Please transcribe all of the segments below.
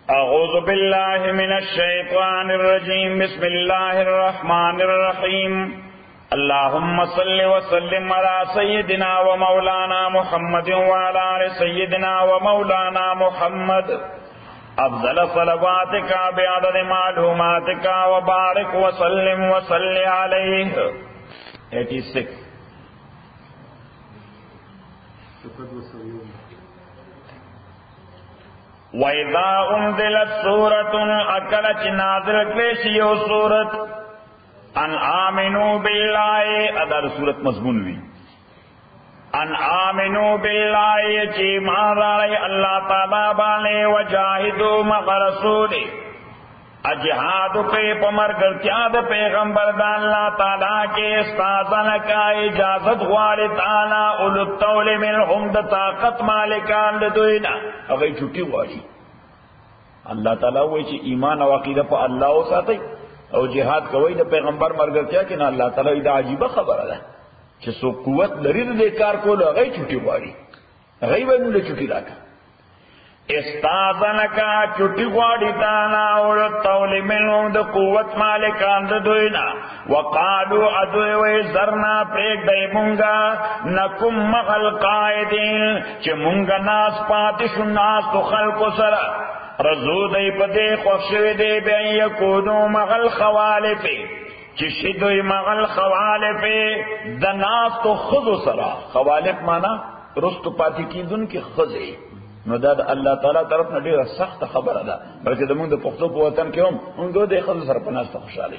اعوذ باللہ من الشیطان الرجیم بسم اللہ الرحمن الرحیم اللہم صل وسلم علی سیدنا و مولانا محمد وعلی آل سیدنا و مولانا محمد افضل صلواتک بعدد معلوماتک وبارک وسلم وصلی علیہ 86 وَإِذَا أُنزِلَتْ سُورَةٌ أَكَلَتْ نَازِلَ كْلَيْشِيُّ سُورَةٌ ان آمنوا باللہ ادار سورت مضمون ہوئی ان آمنوا باللہ چی مارای اللہ تعالیٰ بانے وجاہدوا مع رسولے اجہاد پہ پمرگرتیاد پیغمبر دا اللہ تعالیٰ کے استاذن کا اجازت غوار تعالیٰ اولو الطول منہم دا طاقت مالکان دوینا اگئی چھٹی غواری اللہ تعالیٰ ہوئی چی ایمان و عقیدہ پا اللہ ہو ساتی او جہاد کوئی دا پیغمبر مرگرتیا کہ نا اللہ تعالیٰ دا عجیبہ خبر ہے چی سو قوت لرید دے کار کولو اگئی چھٹی غواری اگئی وی مولے چھٹی راکا استاذن کا چھٹی غواری تانا اولو الطول منہم دا قوت مالکان دا دوینا وقالو ادوی وی زرنا پریک دای مونگا نکم مغل قائدین چی مونگا ناس پاتشو ناس تو خلق سرا رضو دی پدی خوشوی دی بین یکونو مغل خوالفی چی شدوی مغل خوالفی دا ناس تو خضو سرا خوالف مانا رستو پاتی کی دن کی خضی نو دا اللہ تعالیٰ طرف نا دیر سخت خبر دا بلکہ دا مونگ دا پختو پو وطن کے انگو دے خضو سر پناستا خوشحالی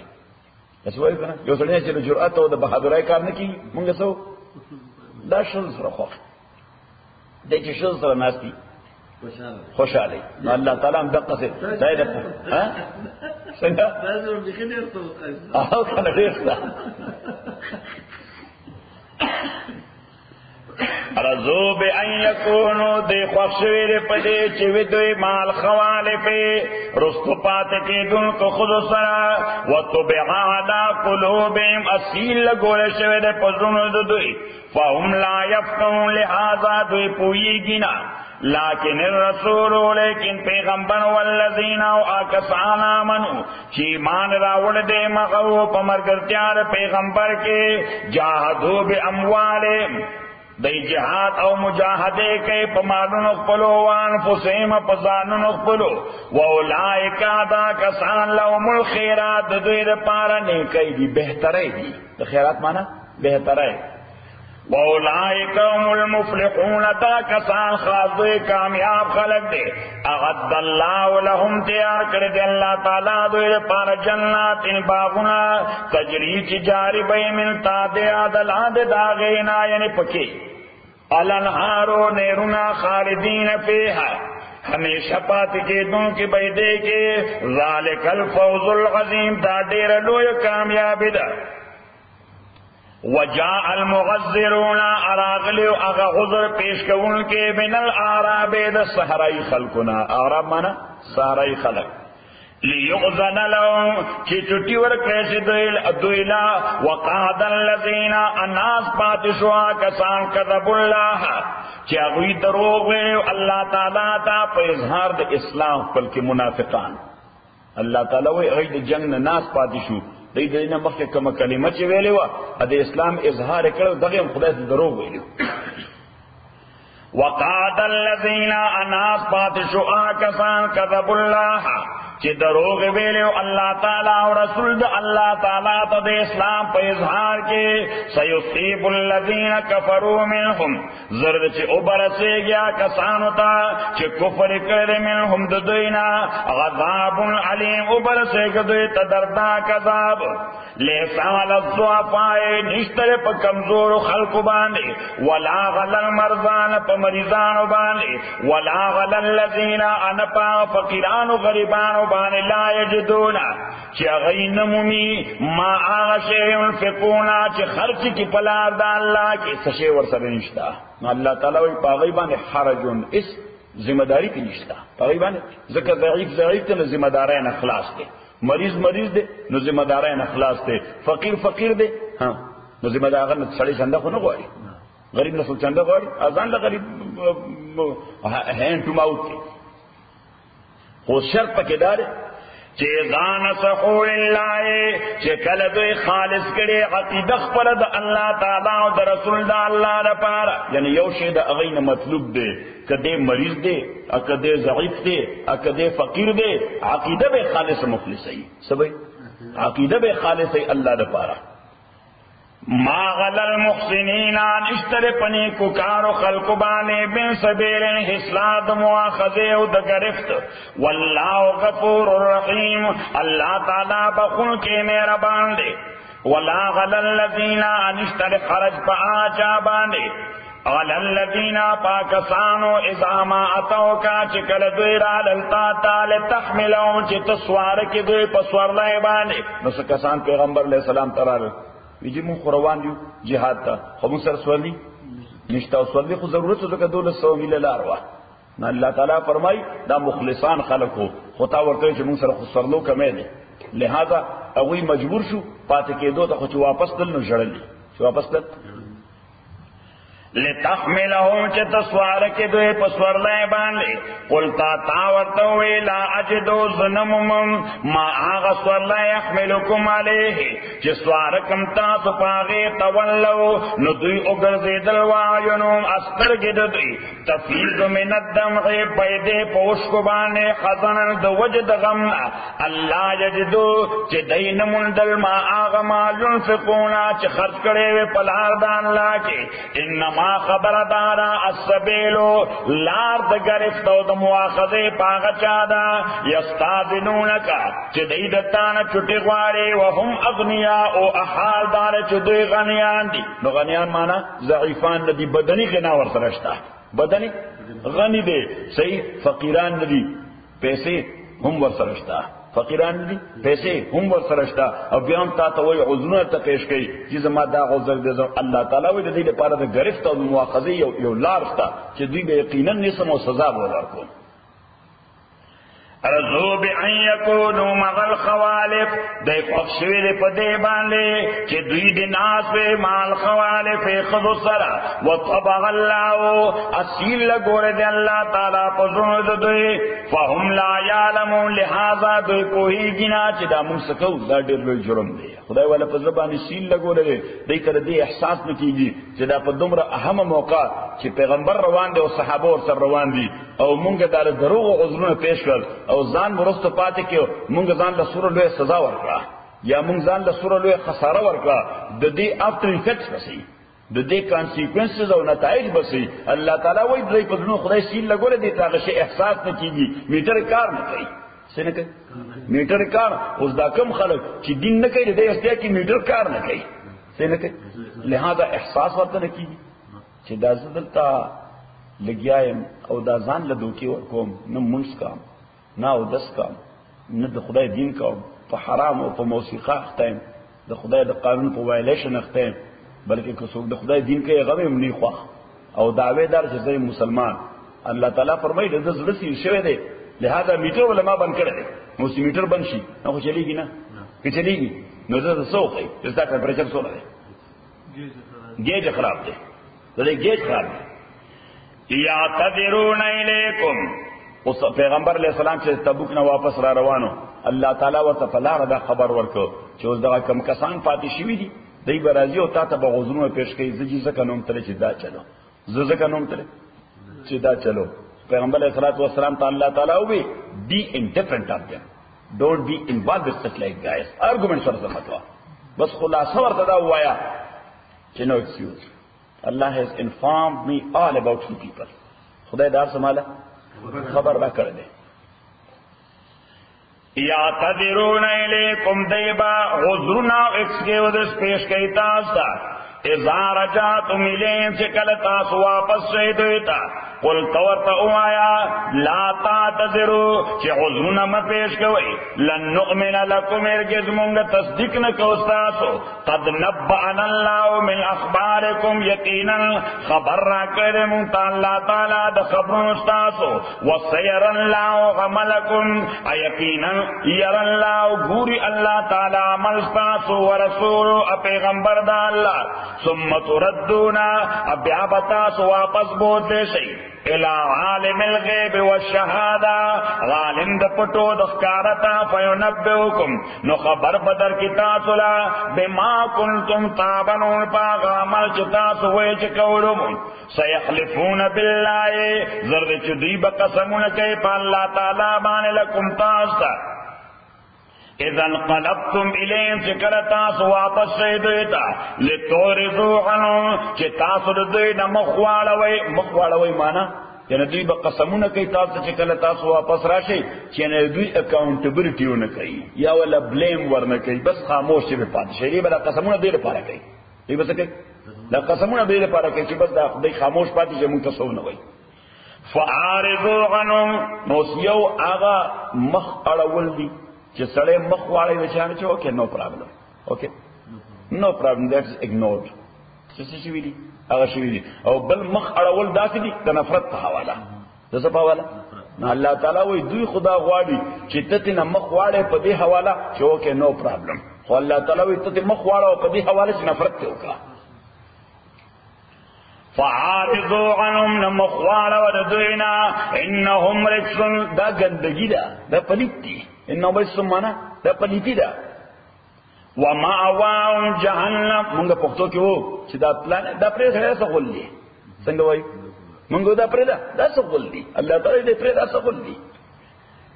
اسو وی کنا یو سڑینا چلو جرعت و دا بہادرائی کار نکی مونگا سو دا شل سر خوخ دے چی شل سر ناستی خوشحالی نو اللہ تعالیٰ ہم دقا سے دائر اپو سنگا آہو کنا ریختا رضو بے ان یکونو دے خوشویر پدے چوی دوی مال خوالفی رستو پاتے کی دن کو خود سرا و طبعا علا قلوبیم اصیل لگول شوی دے پزرون دوی فهم لا یفقون لہذا دوی پوئی گینا لیکن الرسول لیکن پیغمبر والذین او آکسان آمنو چی ایمان راوڑ دے مغو پمرگرتیار پیغمبر کے جاہدو بے اموالیم دی جہاد او مجاہدے کے پمالن اقبلو وانفسیم پزانن اقبلو واولائکا دا کسان لهم الخیرات دویر پارا نیکی دی بہترائی دی دا خیرات مانا بہترائی واولائکا هم المفلحون دا کسان خاص دے کامیاب خلق دے اغد اللہ لهم تیار کردے اللہ تعالیٰ دویر پارا جنات ان باغنا تجری کی جاری بے من تادے آدلاد داغینا یعنی پکی الانہارو نیرونا خالدین فیہا ہمیشہ پاتی کے دوں کی بیدے کے ذالک الفوز العظیم دا دیر لوی کامیابی دا وجاء المغذرون اراغلیو اغا غذر پیش کون کے من العراب دا سہرائی خلقنا عرب مانا سہرائی خلق لیغزن لهم چی چٹی ورکیش دویلا وقاد الذین اناس پاتشوا کسان کذب اللہ چی اغوی دروغ ویو اللہ تعالیٰ تا پا اظہار دا اسلام بلکہ منافقان اللہ تعالیٰ وی اغوی دا جنگ ناس پاتشو دی دینا مخی کم کلمہ چی ویلی وا دا اسلام اظہار کرو دغیم خدای دا دروغ ویلیو وقاد الذین اناس پاتشوا کسان کذب اللہ چی دروغ ویلیو اللہ تعالیٰ و رسول دا اللہ تعالیٰ تا دے اسلام پہ اظہار کے سیصیب الذین کفروا منہم زرد چی ابرسے گیا کسانو تا چی کفر کرد منہم دوینا غذاب علیم ابرسے گدوی تدرداک عذاب لیسان الضعفائے نشتر پا کمزور خلق باندے ولا غلل مرضان پا مریضان باندے ولا غلل الذین انپا فقیران غریبان باندې لا یجدونا چې غی نمومی ما آغشے انفقونا چې خرچ کی پلار دا اللہ کی سشے ورسر نشتا اللہ تعالیٰ وی پاغی باندې حرجون اس ذمہ داری کی نشتا پاغی باندې ذکر ضعیف تے نو ذمہ دارین اخلاص دے مریض دے نو ذمہ دارین اخلاص دے فقیر دے ہاں نو ذمہ دار اگر سڑی چندہ خو نگواری غریب نسل چندہ گواری آزان دا غریب ہینڈ ٹو ماؤتھ خو شرط پکې دار چې ځان سحو لله چې کله دوی خالص کړي عقیده خپل د الله تعالی او د رسول د الله لپاره، یعنی یو شی د هغه نه مطلوب دی، کده مریض دی، کده ضعیف دی، کده فقیر دی، عقیده به خالص مخلصي سبي، عقیده به خالصي الله لپاره. ما غل المحسنین اشتر پنی کو کارو خلق بانے بن سبیل حسلات مواخذے او د گرفت، واللہ غفور الرحیم اللہ تعالی بخون کے مہربان دے. ولا غل الذین اشتر خرج پآچا بانے غل الذین پاکسانو اذا ما اتوکا چکل دوی را للتا تال تحملون چی تسوار کی دوی پسور لائے بانے. نس کسان پیغمبر علیہ السلام ترار ویجی مون خوروان دیو جهاد تا خو مون سر سوالی نشتا سوالی خو ضرورت تو که 200 میل لار وا نه الله تعالی فرمای دا مخلصان خلقو خطا ورته چې مون سره خو سرلو کمه دي، لہذا اوی مجبور شو پاتې کېدو ته خو چې واپس تل نو جړلی چې واپس تل لتحملهم چې تسوار کې دوی پسور لای باندې قلتا تا ورته وی لا اجدو زنمم ما هغه سور لا يحملكم عليه چې سوار کم تاسو پاغه تولو نو دوی وګرځیدل وایونو استرګې دوی تفیض من الدمع بيدې پوش کو باندې خزانه د وجد غم الله یجدو چې دین مندل ما هغه مال ينفقون چې خرج کړي وي په لار د الله کې انما ما خبر دارا السبیلو لار د گرفت او د مواخذه پاغه چادا یستاذنونکا چې دې دتانه چټي غواړي وهم اغنیا او احال دار چې دوی غنیان دي. نو غنیان معنا ضعیفان ندي، بدني غنا ور سره شته، بدني غنی دي صحیح، فقیران ندي پیسې هم ور سره شته، فقیران دي پیسې هم ور سره شته او بیا هم تا ته وایي عذرونه ته پیش کوي چې زما دا عذر دې الله تعالی وایي د دې لپاره د گرفت او مؤاخذه یو لار شته چې دوی به یقینا نسم او سزا به ورکړي. رضو بأن یکونوا مع الخوالف دای خوښوي دې په دې باندې چې دوی د ناس په مال خوالف خذو سره وطبع الله اصیل لګور دې الله تعالی په زړه دوی فهم لا يعلمون لهذا دوی کوهیږي نه چې دا موږ سکو دا ډېر لوی جرم دی. خدای والا په زبان سیل لګولې دې کړه دې احساس نکېږي چې دا په دومره اهمه موقع چې پیغمبر روان دي او صحابه ور سره روان دي او مونږ دا دروغ او عذرونه پیش کړ او ځان ورسته پاتې کې مونږ ځان له سور لوی سزا ورکړه یا مونږ ځان له سور لوی خساره ورکړه. د دې افتر افیکټس بسي، د دې کانسیکوینسز او نتایج بسي. الله تعالی وایي دې په دنو خدای سیل لګولې دې تاغه شي احساس نکېږي، میټر کار نه کوي. څنګه کوي میټر کار؟ اوس دا کم خلک چې دین نه کوي د دې استیا کې میټر کار نه کوي، څنګه کوي؟ لہذا احساس ورته نه کیږي چې دا زدلتا لګیایم او دا ځان له دوکي ورکوم، نه منځ کام نه او دس کام نه د خدای دین کوم، په حرام او په موسیقه اختیم، د خدای د قانون په وایلیشن اختیم، بلکې که څوک د خدای دین کوي هغه هم نه خوښ او دعوی دار چې زه مسلمان. الله تعالی فرمایي د زړه سیر شوی دی، لہذا میټر علماء بند کړی دی. نو سی میټر بند شي نو خو چلیږي نه، که چلیږي نو زه سوخی چې دا ټمپریچر څومره دی، گیج خراب دی، د دې گیج خراب دی. یعتذرون الیکم اوس پیغمبر علیہ السلام چې تبوک نه واپس را روانو الله تعالی ورته په لاره دا خبر ورکړ چې اوس دغه کم کسان پاتې شوي دي دی به راځي او تا ته به عذرونه پیش کوي. زه ځکه نوم تللی چې دا چلو، زه ځکه نوم تللی چې دا چلو. پیغمبر علیہ السلام ته الله تعالی وی be indifferent of them, don't be involved with such like guys. arguments ورته متوا بس خلاصه ورته دا وایا چې no excuse. Allah has informed me all about you people. خدای دار سماله خبر را کړ دې. یعتذرون الیکم دیبا عذرنا ایکسکیوز پیش کوي تاسو اذا رجعتم الیهم چې کله تاسو واپس شئ دوی ته قل تورت اوایا لا تعتذروا چې عذرنا ما پیش کوي لن نؤمن لكم ارجز مونږ تصدیق نه کوو تاسو قد نبأنا الله من اخباركم یقینا خبر را کړی مونږ ته الله تعالی د خبرونو تاسو وسير الله عملكم یقینا ير الله ګوري الله تعالی عمل تاسو ورسول او پیغمبر د الله ثم تردون ابیا بتا سو واپس بوته شي الى عالم الغیب والشهاده عالم د پټو د ښکارتا فینبئکم نو خبر بدر کی تاسو لا بما کنتم تعملون باغ عمل چې تاسو وایي چې کوم سيحلفون بالله زرد چې دوی به قسمونه کوي په الله تعالی باندې لکم تاسو اذا انقلبتم الیهم چې کله تاسو واپس شئ دوی ته لتورثوا عنهم چې تاسو د دوی نه مخ واړوئ معنا یعنی دوی به قسمونه کوي تاسو چې کله تاسو واپس راشئ چې نه دوی اکاونټیبلټي ونه کوي یا ولا بلیم ورنه کوي بس خاموش به پاتې شي به قسمونه دوی لپاره کوي دوی بس کوي دا قسمونه دوی لپاره کوي چې بس دا خدای خاموش پاتې چې موږ تاسو نه وایي فاعرضوا عنهم نو یو هغه مخ اړول دي چې سړی مخ واړی وچانه چې اوکې نو پرابلم اوکې نو پرابلم دیټ از اگنورډ څه شي ویلي هغه شي ویلي او بل مخ اړول داسې دي د نفرت په حواله د څه په حواله نو الله تعالی وایي دوی خدا غواړي چې ته نه مخ واړی په دې حواله چې اوکې نو پرابلم خو الله تعالی وایي ته مخ واړو په دې حواله چې نفرت وکړه فعارضوا عنهم نمخوال ودوینا انهم رجسون دا گندگی دا پلیت دی انهم رجسون مانا دا پلیتی دا ومأواهم جهنم منگا پختو کی ہو چی دا پلان دا پرید ہے سغل دی سنگا وائی منگو دا پرید دا سغل دی اللہ تعالی دا پرید دا سغل دی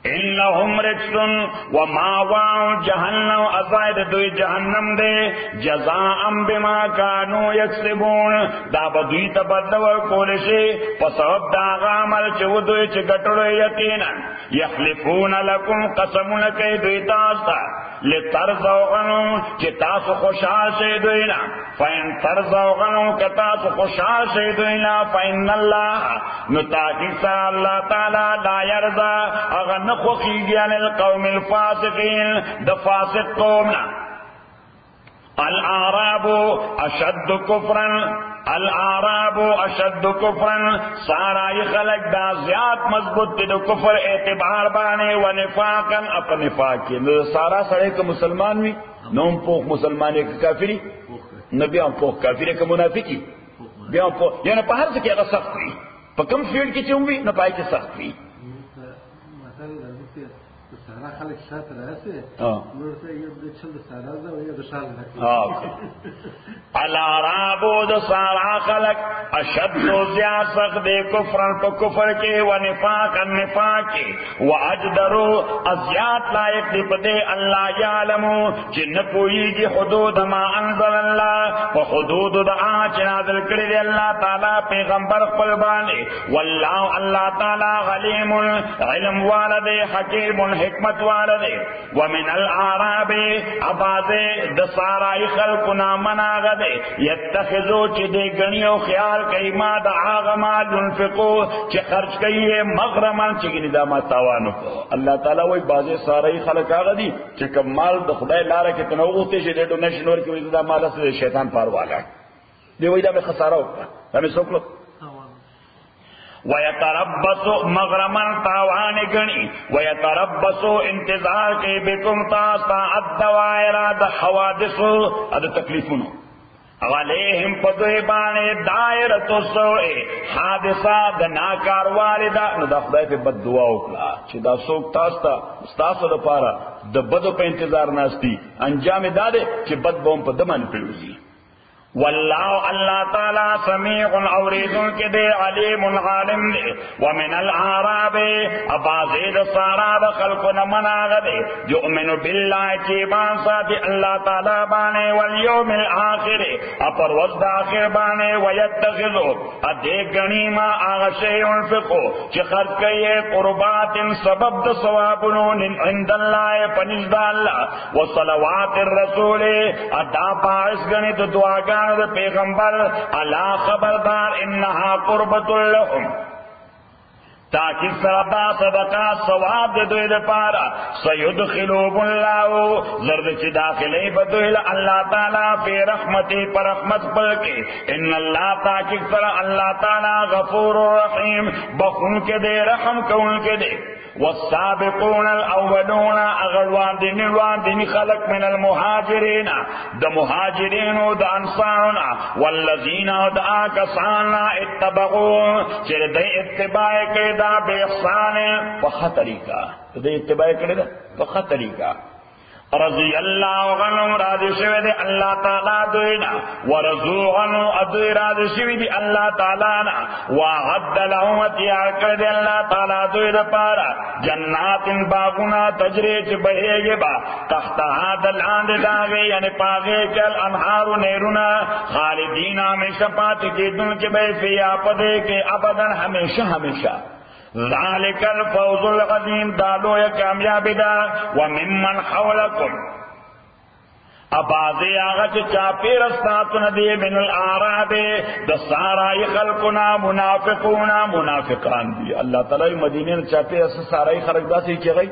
انهم رجسون وماواهم جهنم ازاید دوی جهنم دے جزاء بما كانوا یکسبون دا بدوی تبدل کولشی پسوب دا عمل چو دوی چ گټړو یقینا یحلفون لكم قسمون کای دوی تاسو لترضوا عنهم چې تاسو خوشحال شئ دوی نه فین ترضوا عنهم که تاسو خوشحال شئ دوی نه فین الله نتاکیسا اللہ تعالی لا یرضا اغا نخوخیگی عن القوم الفاسقین د فاسق قومنا الاعراب اشد کفرا الاعراب اشد کفرا سارائی خلق دا زیاد مضبوط دو کفر اعتبار بانے و نفاقا اپا نفاقی سارا سڑے کا مسلمان ہوئی نوم پوخ مسلمانے کا کافری نبی ہم پوخ کافری کا منافقی بیا پوخ یعنی پا ہر سکی اگر سخت ہوئی پا کم فیلڈ کی چون بھی نہ پائی کی سخت ہوئی سارا خلق شاعت رہے سے مرتے یہ بچل سارا دا یہ دشال رکھے العراب د سارا خلق اشد زیاد سخت دے کفرن پا کفر کے و نفاق النفاق کے و اجدرو ازیاد لائق دی پدے اللہ یعلمو جن پوئی دی حدود ما انزل اللہ و حدود دا آج نازل کردی اللہ تعالی پیغمبر قلبانے واللہ اللہ تعالی غلیم علم والد حکیم حکمت والد ومن الاعراب عباز دسارائی خلقنا مناغد یتخذو چی دے گنیو خیال کئی ما دا آغما ينفقو چی خرچ کئی مغرمان چی گنی دا ما تاوانو اللہ تعالیٰ وی بازی سارائی خلق آغدی چی کم مال دا خدای لارا کی تنوغوتی چی دے ڈونیشن ورکی وی دا مالا سے شیطان پاروالا دی وی دا میں خسارہ ہوتا دا میں سوکلو وَيَتَرَبَّسُ مَغْرَمًا تاوان گنی وَيَتَرَبَّسُ انتظار کے بکم تاستا الدوائرہ دا حوادثو اد تکلیفونو علیہم پدویبانے دائرت السوئے حادثہ دا ناکار والدہ نو دا خدای پہ بد دعا اکلا چی دا سوک تاستا استاسو دا پارا دا بدو پہ انتظار ناستی انجام دادے چی بد بوم پہ دمان پیوزی واللہ اللہ تعالی سمیع اوریدن کے دے علیم عالم دے ومن الاعراب ابازید ساراب خلق نمناغ دے یؤمن باللہ چیبان ساتھ اللہ تعالی بانے والیوم الآخر اپر وزد آخر بانے ویتخذو ادے گنیما آغشے انفقو چی خرد کئیے قربات سبب دا ثوابنون عند اللہ پنجد اللہ وصلوات الرسول ادا پاس گنی تو دعاگان پیغمبر اللہ خبردار انہا قربت لهم تاکہ سربا صدقہ ثواب دے دوئے دے پارا سیدخلوب اللہ زرد چی داخلی بدوئے اللہ تعالیٰ فی رحمتی پر رحمت بلکے ان اللہ تاکہ سر اللہ تعالیٰ غفور رحیم بخون کے دے رحم کون کے دے والسابقون الاولون اغلوان دین خلق من المهاجرین د مهاجرین او د انصارون والذین د آکسان اتبعوا چې د اتباع کړه دا به احسان په خطریقہ د اتباع کړه په خطریقہ رضی اللہ عنہم راضی شوی دی اللہ تعالی دوینا ورضوا عنہ ادوی راضی شوی دی اللہ تعالی نا وعد لهم تیار کر دی اللہ تعالی دوی دا پارا جنات باغنا تجری چ بہیگی با تحتها دلاند داغی یعنی پاغی کل انہار نیرونا خالدین ہمیشہ پات کی دن کے بے فیا پدے کے ابدا ہمیشہ ہمیشہ ذالک الفوز العظیم دالو یا کامیابی دا وممن حولکم ابازی آغا چه چاپیر استاتون دی من الاعراب دا سارائی خلقنا منافقونا منافقان دی اللہ تعالی مدینہ چاپیر است سارائی خلق دا سی چه غی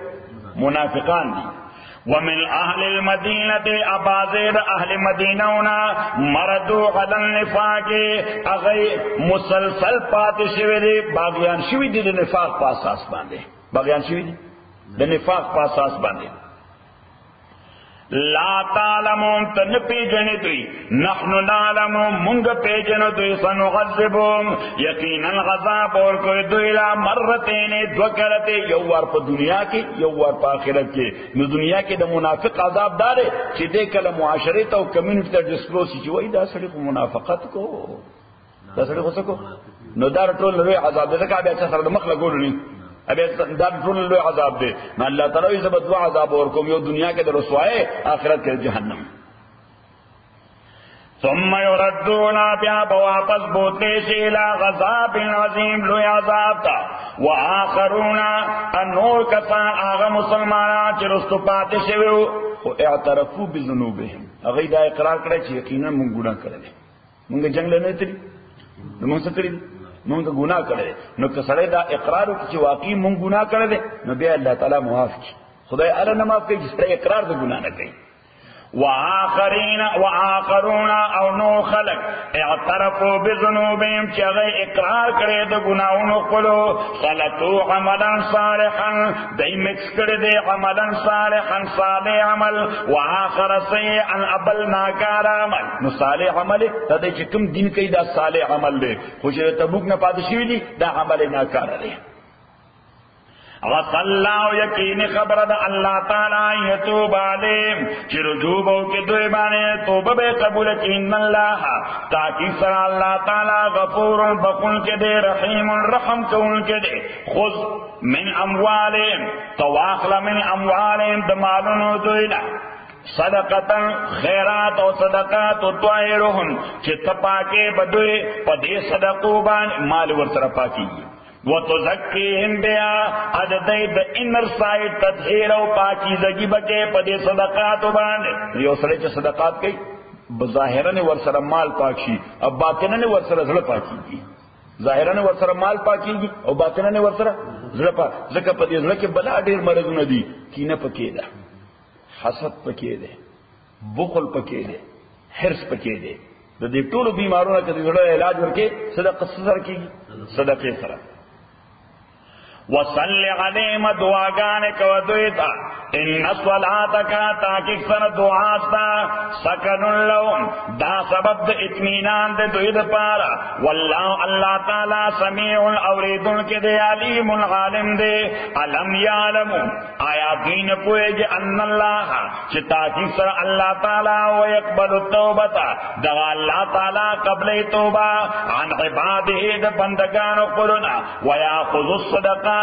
منافقان دی ومن اهل المدینه ابازید اهل مدینونا مردو على النفاق اغی مسلسل پات شوی دی باغیان شوی دی د نفاق په اساس باندې باغیان شوی دی د نفاق په اساس باندې لا تعلمون تن پیجنی دوی نحن نعلمون منگ پیجنو دوی سنغذبون یقینا غذاب اور کوئی دوی لا مرتین دو کرتے یوار پا دنیا کی یوار پا آخرت کی نو دنیا کی دا منافق عذاب دارے چی دے کل معاشرے تا و کمیونٹی تا ڈسکلوسی چی وئی دا سڑی کو منافقت کو دا سڑی کو سکو نو دار ٹول لوی عذاب دے دکا بیا چا سر دا مخلا گولو نہیں ابھی دار ٹول لوی عذاب دے میں اللہ تعالی زبد دعا عذاب اور کو یو دنیا کے در رسوائے آخرت کے جہنم ثم يردون بیا بواپس بوتے سے الى غضاب عظیم لوی عذاب تا وآخرون انور کسان آغا مسلمانان چی رستو پاتے شویو اعترفو بذنوبهم اغی دا اقرار کرے چی یقینا من گناہ کرے منگا جنگ لینے تری منگ سکری مونږ ګناه کړی نو که سړی دا اقرار وکړي چې واقعي مونږ ګناه کړی دی نو بیا الله تعالی معاف کړي خدای اله نه معاف کوي چې سړی اقرار د ګناه نه کوي وآخرون او نو خلق اعترفوا بذنوبهم چې هغه اقرار کړی د ګناهونو خپلو خلطوا عملا صالحا دای مکس کړی دی عملا صالحا صالح عمل وآخر سیئا ابل ناکار عمل نو صالح عمل ته چې کوم دین کوي دا صالح عمل دی خو چې تبوک نه پاتې شوی دی دا عمل ناکار دی وصلاو یقین خبر دا اللہ تعالی یتوب علیم چی رجوبو کی دوی بانے توبہ بے قبول کی ان اللہ تاکی سر اللہ تعالی غفور بخون کے دے رحیم رحم کون کے دے خذ من اموالیم تواخل من اموالیم دمالون دوینا صدقتا خیرات و صدقات و طائرهم چی تپاکے بدوی پدی صدقو بان مال ورسر پاکی وَتُزَكِّيهِمْ بِهَا عددائی دا انر سائٹ تطہیر و پاکیزگی بکے پدے صدقات و باندے یو سڑے چا صدقات کئی بظاہرن ورسر مال پاکشی اب باطنن ورسر زڑ پاکی گی ظاہرن ورسر مال پاکی گی اور باطنن ورسر زڑ پاک زکا پدے زڑ کے بلا دیر مرضون دی کینہ پکے دا حسد پکے دے بخل پکے دے حرص پکے دے دا دے طول بیماروں کا زڑ علاج ورکے صدقہ سر کی گی صدقے سر وصل علیہم دعاگانک و دویتا ان صلاتک تاکہ سن دعاستا سکن لهم دا سبب دا اطمینان دے دوید پارا واللہ اللہ تعالی سمیع اوریدن کے دے علیم عالم دے علم یعلم آیا دین پوئے گے ان اللہ چی تاکہ سن اللہ تعالی ویقبل التوبتا دا اللہ تعالی قبل توبہ عن عباده دا بندگان قلنا ویاخذ الصدقات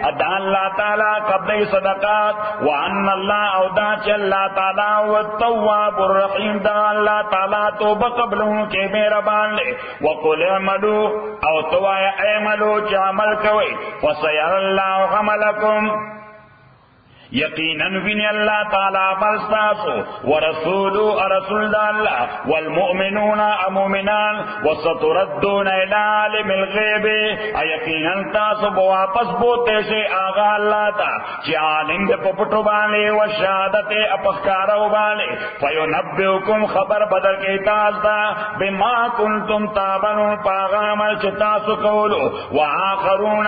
ادا اللہ تعالی قبل صدقات وان اللہ اودا چ اللہ تعالی والتواب الرحیم دا اللہ تعالی توبہ قبلوں کے مہربان لے وقل اعملوا او توا اعملوا چ عمل کوي وسير الله عملكم یقینا ویني الله تعالی عمل تاسو ورسول الله والمؤمنون مؤمنان وستردون الى عالم الغیب یقینا تاسو واپس بوته شي آغا الله تا چې عالم د پټو باندې او شهادت اپکارو باندې فینبئکم خبر بدل کې تاسو بما کنتم تعملون پاغامل چې تاسو کولو واخرون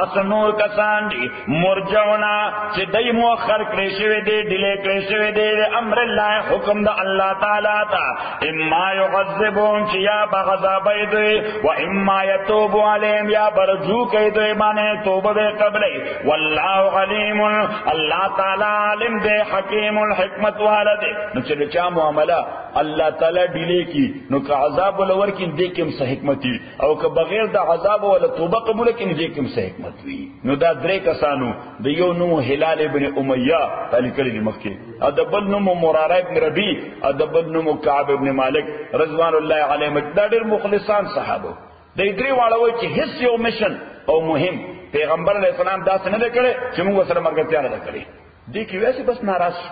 اسنور کسان دي مرجونا چې دای مؤخر کړی شوی دی ډیلی کړی شوی دی امر الله حکم د الله تعالی تا اما يعذبون چې یا بغضب دی و اما يتوب عليهم یا برجو کوي دوی باندې توبه به قبلې والله علیم الله تعالی عالم دی حکیم الحکمت والده نو چې چا معاملہ الله تعالی ډیلی کی نو که عذاب ولور کې دې کوم څه حکمت او که بغیر د عذاب ولا توبه قبول کې دې کوم څه حکمت وي نو دا درې کسانو د یو نوم هلال ابن امیہ تعالی کړي مکه او د بل نوم مراره ابن ربی او د بل نوم کعب ابن مالک رضوان الله علیهم دا ډېر مخلصان صحابه د درې واړه وای چې هیڅ یو مشن او مهم پیغمبر علیہ السلام دا څنګه نه کړي چې موږ سره مرګتیا نه کړي دې کې ویسه بس ناراض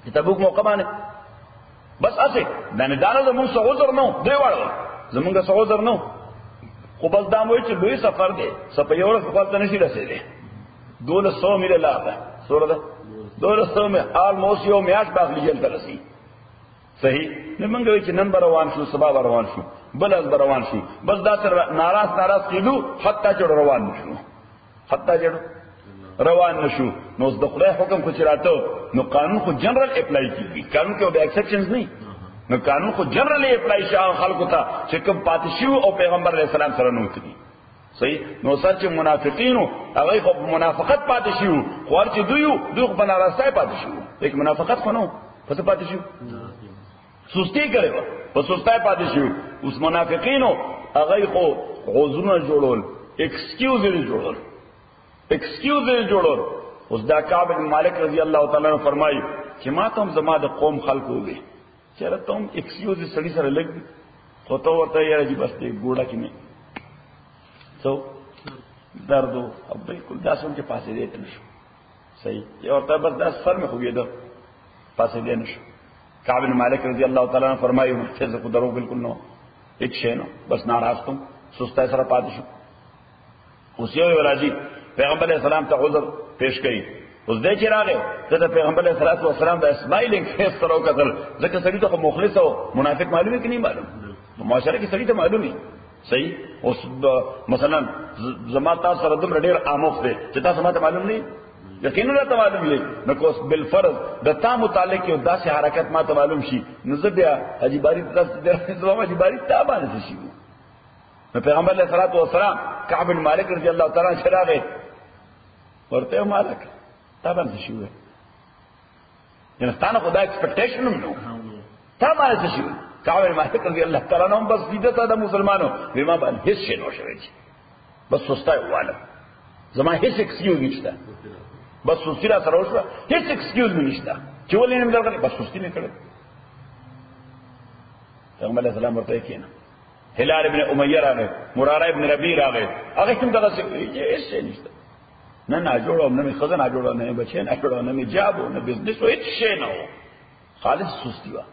چې تبوک موقع باندې بس اسه دانه زموږ څه عذر نو درې واړه زمونږ څه عذر نو خو بس دا مو چې لوی سفر دی سپیور خپل ته نشي رسیدي 200 میله لاره سورده 200 می آلموست یو میاش باغلی جل ترسي صحیح نه منګوي چې نن روان شو سبا روان شو بل از روان شو بس دا سره ناراض کیدو حتی چې روان نشو حتی چې روان نشو نو د خدای حکم کو چراته نو قانون خو جنرال اپلای کیږي قانون کې د ایکسپشنز نه نو قانون خو جنرally اپلای شاه خلکو ته چې کوم پاتشیو او پیغمبر علیہ السلام سره نو کړي صحیح نو سر چې منافقینو هغه خو منافقت پاتشیو خو چې دوی خو بنارسای پاتشیو یک منافقت خو نو پس پاتشیو سستی کړو په سستای پاتشیو اوس منافقینو هغه خو غوزونه جوړول ایکسکیوز جوړول اوس دا کعب بن مالک رضی الله تعالی عنہ فرمایي چې ما ته زما د قوم خلقو وي چیرې تم ایکسکیوز سړی سره لګ خو ته ورته یې راځي بس ته ګوډه کې نه څو درد او بالکل دا څنګه چې پاسې دی نشو صحیح یو ورته بس دا سر مې خوګې ده پاسې دی نشو کعب بن مالک رضی الله تعالی عنہ فرمایي چې زه کو درو بالکل نو هیڅ شي نو بس ناراض تم سستا سره پاتې شو اوس یو راځي پیغمبر علیہ السلام ته عذر پیش کړي اوس دې چې راغی ته پیغمبر علیہ الصلوۃ والسلام د اسماعیل فیس سره وکړل ځکه سړی ته مخلص او منافق معلومه کې نه معلوم معاشره کې سړی ته معلومي صحیح اوس مثلا زما تاسو سره د ډېر اموخ دی چې تاسو ماته معلوم نه یقینا ته معلوم دی نو کوس بالفرض د تا متعلق یو داسې حرکت ماته معلوم شي نو زه بیا اجباری تاسو درځم اجباری تا باندې شي نو پیغمبر علیہ الصلوۃ والسلام کعب بن مالک رضی الله تعالی عنہ راغی ورته مالک تا باندې شي وي یعنی ستانه خدای ایکسپیکټیشن نو تا باندې شي کعب بن مالک رضی الله تعالی عنہ بس دې ته د مسلمانانو بما باندې هیڅ شي نو شوی بس سستا واله زما هیڅ ایکسکیوز نشته بس سستی را سره وشو هیڅ ایکسکیوز نشته چې ولې نه مدار بس سستی نه کړې پیغمبر علیہ السلام ورته کېنه هلال ابن امیہ راغی مراره ابن ربیع راغی هغه کوم دغه هیڅ شي نشته نه جوړو نه خزانه جوړو نه بچی نه جوړو نه جابو نه بزنس هیڅ شي نه خالص سستی وا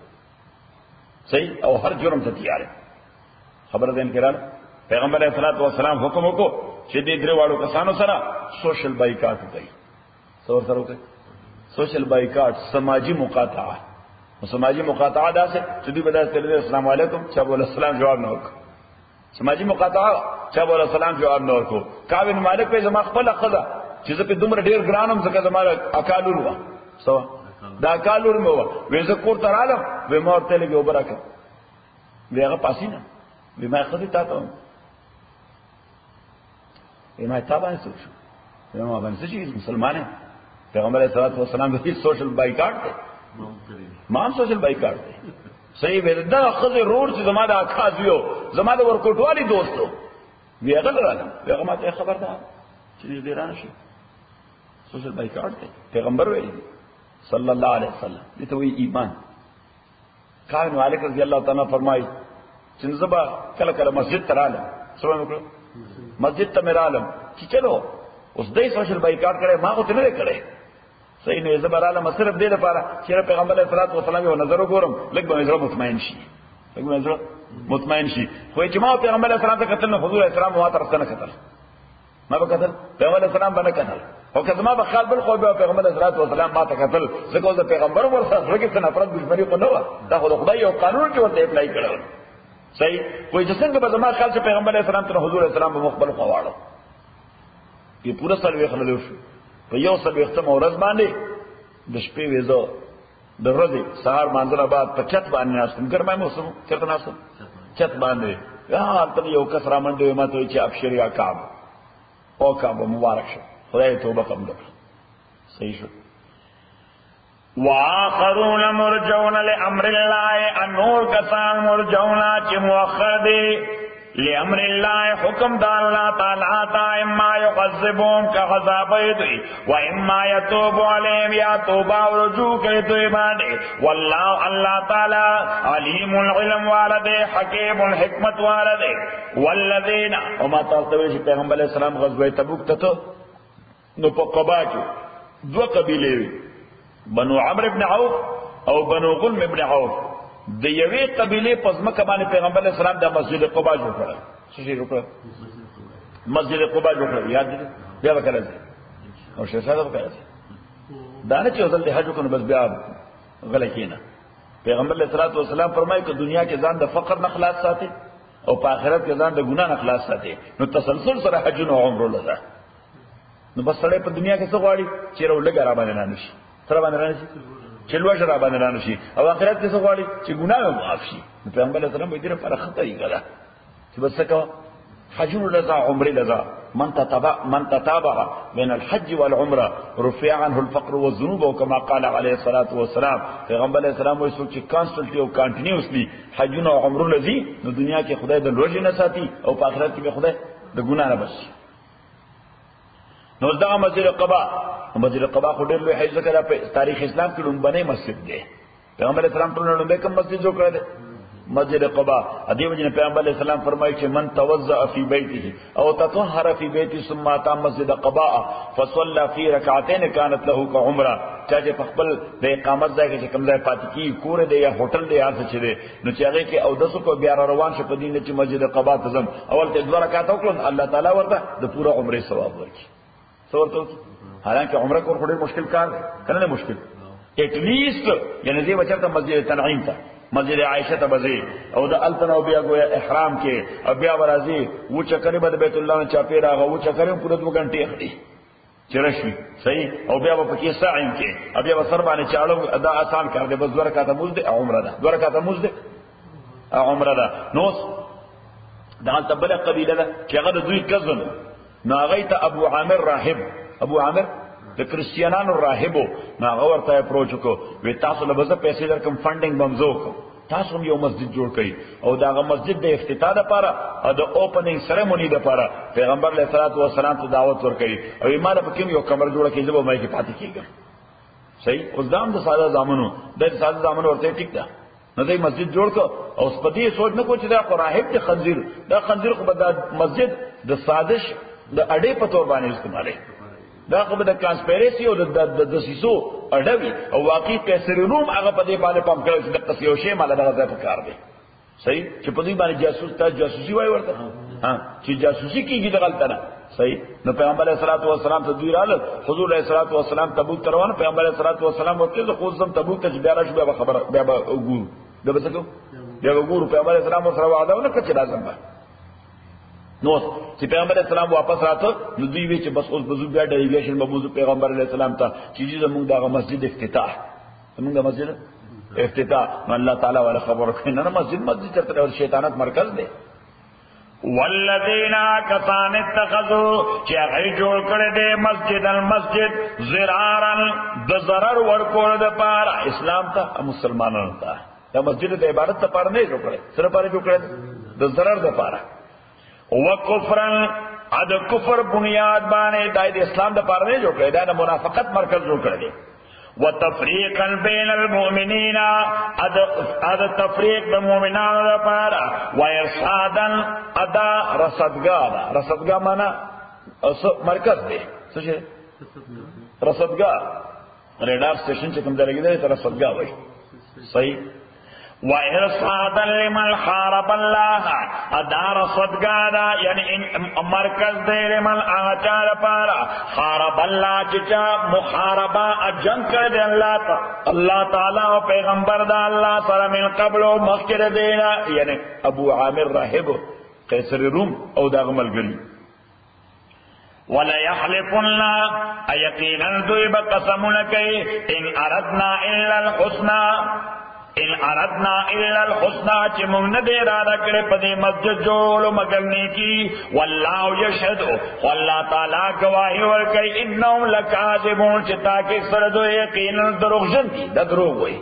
صحیح او هر جرم ته تیار خبر دین کړه پیغمبر علیہ الصلوۃ والسلام حکم وکړو چې دې درې واړو کسانو سره سوشل بایکاټ وکړي سره وکړي سوشل بایکاټ سماجی مقاطعه سماجی مقاطعه دا څه چې دوی بدل تل السلام علیکم چا بول السلام جواب نه ورک سماجی مقاطعه چا بول السلام جواب نه ورکو کعب بن مالک په زما خپل خدا چې زه په دومره ډیر ګرانم ځکه زما اکالور و سو دا اکالور مو و زه کور ته رالم و ما ورته لګي وبرکه ویغه پاسینه و ما خدای تا ته ما تا باندې شو ما باندې چې مسلمانه پیغمبر علیہ الصلوۃ والسلام د سوشل بایکاټ ته مان سوشل بایکاټ ته صحیح ویل دا خزه روړ چې زما د اخازیو زما د ورکوټوالي دوستو ویغه درالم ویغه ما ته خبر ده چې دې رانه شي سوشل بایکاټ ته پیغمبر ویل صلی الله علیه وسلم دې ته وی ایمان کعب مالک رضی الله تعالی فرمایي چې زبا کله کله مسجد ته رالم سلام وکړه مسجد ته رالم چې چلو اوس دې سوشل بایکاټ کړي ما خو ته نه کړي صحیح نو زبراله مصرف دې لپاره چې پیغمبر علیه الصلوۃ والسلام یو نظر وګورم لکه به زړه مطمئن شي لکه به زړه مطمئن شي خو چې ما پیغمبر علیه السلام ته کتل نو حضور اسلام ما تر څنګه کتل ما به کتل پیغمبر علیه السلام باندې کتل او کله ما به خیال بل خو به پیغمبر علیه الصلوۃ والسلام ما ته کتل ځکه د پیغمبر ورسره لکه څنګه نفرت دښمنی کو نه و دا خو خدای یو قانون کې ورته اپلای کړو صحیح کوئی چې څنګه به زما خیال چې پیغمبر علیه السلام ته حضور اسلام په مخبل خواړو په پورا سلوي خلل شو په یو سلوي ختم ورځ باندې د شپې وېزو د ورځې سهار مانځنه بعد په چت باندې ناستم ګرمه موسم چرته ناستم چت باندې یا ته یو کس را منډه ما ته چې ابشر یا کعب او کعب مبارک شه خدای توبه قبول کړه صحیح شو واخرون مرجون لامر الله انور کسان مرجون چې مؤخر دي لامر الله حکم د الله تعالی تا اما يعذبهم كعذاب يدي واما يتوب عليهم يا توبه ورجوع کوي دوی باندې والله الله تعالی علیم العلم والده حکیم الحکمت والده والذین وما تاسو پیغمبر علیہ السلام غزوه تبوک ته نو په قبا کې دوه قبیلې وي بنو عمرو ابن عوف او بنو غنم ابن عوف د یوې قبیلې په ځمکه باندې پیغمبر علیه السلام د مسجد قباء جوړ کړ څه شي جوړ کړ مسجد قباء جوړ کړ یاد دې بیا وکړه او شه ساده وکړه دا نه چې ځل ته حج کوو بس بیا غلط کینا پیغمبر علیه السلام فرمایي چې دنیا کې ځان د فقر نه خلاص ساتي او په آخرت کې ځان د ګناه نه خلاص ساتي نو تسلسل سره حج او عمره لږه نو بس سره په دنیا کې څه غواړي چې ورلګا را باندې نه نشي تر باندې نه نشي چلو شرا باندې نه نشي او آخرت کې څه غواړي چې ګناه معاف شي پیغمبر علیه السلام دې لپاره خطرې کړه چې بس څه حج لذا عمره لذا من تتابع بين الحج والعمره رفع عنه الفقر والذنوب وكما قال عليه الصلاه والسلام پیغمبر علیه السلام وایي چې کانسټنټلی او کنټینیوسلی حجونه او عمره لذي نو دنیا کې خدای د لوږې نه ساتي او په آخرت کې به خدای د ګناه نه بچي نو دا مسجد قباء خو ډېر لوی حج ذکر په تاریخ اسلام کې لومبنه مسجد دی پیغمبر اسلام ټول لومبه کوم مسجد جوړ کړی دی مسجد قباء ادي وجه پیغمبر اسلام فرمایي چې من توضأ في بيته او تطهر في بيته ثم اتى مسجد قباء فصلى في ركعتين كانت له كعمره چې په خپل د اقامت ځای کې کوم ځای پاتې کی کور دی یا هوټل دی یا څه دی نو چې هغه کې او دسو کو بیا روان شو په دین چې مسجد قباء ته ځم اول ته 2 رکعات وکړم الله تعالی ورته د پوره عمره ثواب ورکړي څورته حالانکه عمره کول ډېر مشکل کار دی کنه مشکل ایٹ لیسٹ یعنی دې وچته مسجد تنعیم ته مسجد عائشہ ته بځي او د التن او بیا گویا احرام کې او بیا ورازي و چکرې بد بیت الله نه چاپی راغو و چکرې پوره 2 غنټې اخلي چرشي صحیح او بیا په کې ساعین کې او بیا سر باندې چاړو ادا آسان کار دی بس 2 رکعات موږ دې عمره ده 2 رکعات موږ دې عمره ده نو دا تبله قبیله ده چې هغه دوی کزن نو هغه ته ابو عامر راهب ابو عامر د کریسچیانانو راهبو نا ورته اپروچ کو وی تاسو له بزه پیسې درکم فندینګ بمزو کو تاسو یو مسجد جوړ کړئ او داغه مسجد د افتتاح لپاره او د اوپننګ سریمونی لپاره پیغمبر علیه الصلاۃ والسلام ته دعوت ورکړي او ایمان په کوم یو کمر جوړ کړي زبو مې کې پاتې کیږي صحیح اوس دام د ساده زامنو د ساده زامنو ورته ټیک ده نو دې مسجد جوړ کو او سپدی سوچ نه کو چې دا راهب ته خنزیر دا خنزیر خو د مسجد د سازش د اډې په تور باندې استعمالي دا خو د کانسپیریسی او د سیسو اډوي او واقعي پیسې روم هغه په دې باندې پام کړو چې د قصیو شی مال دغه ځای په کار دی صحیح چې په دې باندې جاسوس ته جاسوسي وای ورته ها چې جاسوسي کیږي د غلطه نه صحیح نو پیغمبر علیه الصلاۃ والسلام ته دوی رااله حضور علیه الصلاۃ والسلام تبوک ته روان پیغمبر علیه الصلاۃ والسلام ورته د خو زم تبوک ته بیا راشو بیا خبر بیا وګورو دا به څه کو بیا وګورو پیغمبر علیه السلام سره وعده ونه کړی لازم به نو چې پیغمبر اسلام واپس راته نو دوی وی چې بس اوس بزو بیا ډیلیګیشن به موږ پیغمبر علیه السلام ته چې زموږ دغه مسجد افتتاح زموږ د مسجد افتتاح نو الله تعالی ولا خبر کین نه مسجد چرته شیطانت مرکز دی والذین کفان اتخذوا چې هغه جوړ کړی دی مسجد المسجد زرارا د ضرر ورکول د پاره اسلام ته مسلمانانو ته دا مسجد د عبادت لپاره نه جوړ کړی سره لپاره جوړ کړی د ضرر لپاره وکفرن اد کفر بنیاد باندې د اسلام د پاره نه جوړ کړی دا د منافقت مرکز جوړ کړی وتفریقا بین المؤمنین اد تفریق د مؤمنانو لپاره وارشادا ادا رصدګا معنا مرکز دی څه شي رصدګا ریډار سټیشن چې کوم ځای لګیدل تر صدقه وای صحیح وَإِرْصَادًا لِمَنْ حَارَبَ اللَّهَ ادار صدقہ دا یعنی مرکز دے لمن آچار پارا حارب اللہ چچا محاربہ جنگ کر دے اللہ تعالیٰ و پیغمبر دا اللہ سر من قبل و مخکر دینا یعنی ابو عامر راہب قیصر روم او دا غمل گلی وَلَيَحْلِفُنَّ اَيَقِينًا دوئی بقسمون کئی ان اردنا الا الحسنى ان اردنا الا الحسنى چې موږ نه دی اراده کړې په دې مسجد جوړو مگر نیکی والله یشهد والله تعالی گواهی ورکړي انهم لکاذبون چې تاکي سره دوی یقینا دروغجن دي دا دروغ وایي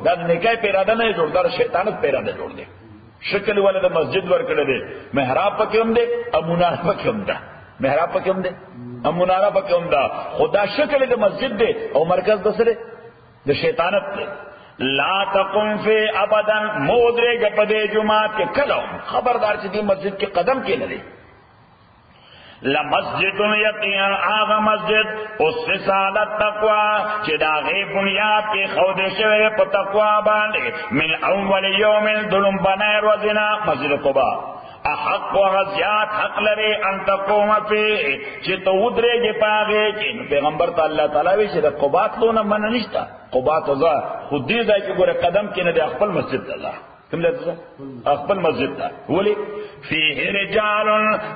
دا نیکای په اراده نه جوړ دا شیطانت په اراده جوړ دي شکل ولې د مسجد ورکړي دي محراب پکې هم دي امونه پکې هم ده محراب پکې هم دي امونه پکې هم ده خدا شکل د مسجد دی او مرکز د سره د شیطانت دی لا تقم فی ابدا مودرے گپدے جماعت کے کلو خبردار چیزی مسجد کے قدم کے لئے لمسجد یقینا آغا مسجد اسس علی التقوی چې دا غي بنیاد کې خود شوی په تقوا باندې من اول یوم ظلم بنای روزنا مسجد قباء احق و غزیات حق لري ان تقوم فيه چې تو ودرېږي پاغه کې پیغمبر ته الله تعالی وی چې د قباء لونه من نشتا قباء ته خود دې ځای کې ګوره قدم کې نه د خپل مسجد الله کوم لته خپل مسجد ته ولی فيه رجال